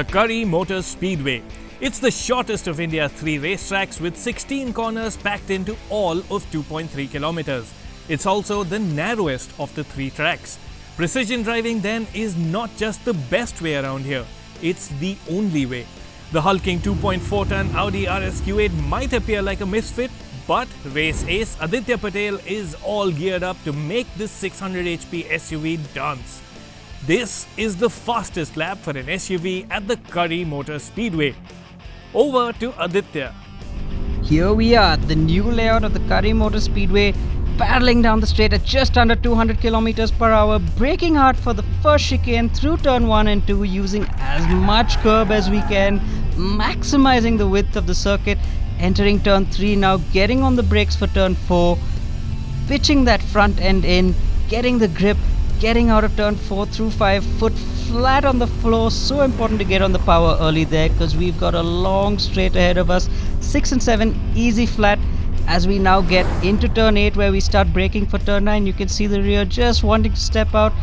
the Kari Motor Speedway. It's the shortest of India's 3 racetracks with 16 corners packed into all of 2.3 kilometers. It's also the narrowest of the 3 tracks. Precision driving then is not just the best way around here, it's the only way. The hulking 2.4-ton Audi RS Q8 might appear like a misfit, but race ace Aditya Patel is all geared up to make this 600 HP SUV dance. This is the fastest lap for an SUV at the Kari Motor Speedway. Over to Aditya. Here we are, the new layout of the Kari Motor Speedway, paddling down the straight at just under 200 km per hour, braking hard for the first chicane through turn 1 and 2, using as much curb as we can, maximizing the width of the circuit, entering turn 3 now, getting on the brakes for turn 4, pitching that front end in, getting the grip, getting out of turn 4 through 5, foot flat on the floor. So important to get on the power early there because we've got a long straight ahead of us. 6 and 7 easy flat. As we now get into turn 8 where we start braking for turn 9, you can see the rear just wanting to step out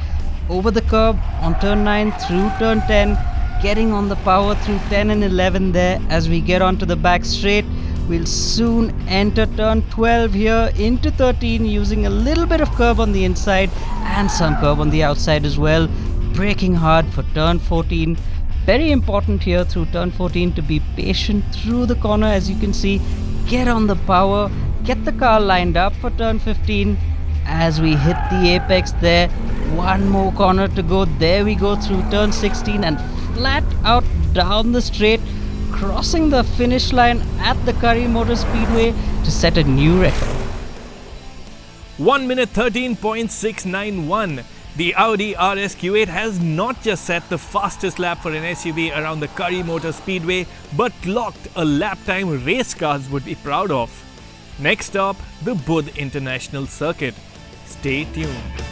over the curb on turn 9 through turn 10, getting on the power through 10 and 11 there. As we get onto the back straight, we'll soon enter turn 12 here into 13, using a little bit of curb on the inside and some curb on the outside as well. Braking hard for turn 14. Very important here through turn 14 to be patient through the corner. As you can see, get on the power, get the car lined up for turn 15. As we hit the apex there, one more corner to go. There we go through turn 16 and flat out down the straight, crossing the finish line at the Kari Motor Speedway to set a new record. 1 minute 13.691. The Audi RS Q8 has not just set the fastest lap for an SUV around the Kari Motor Speedway, but clocked a lap time race cars would be proud of. Next stop, the Budh International Circuit. Stay tuned.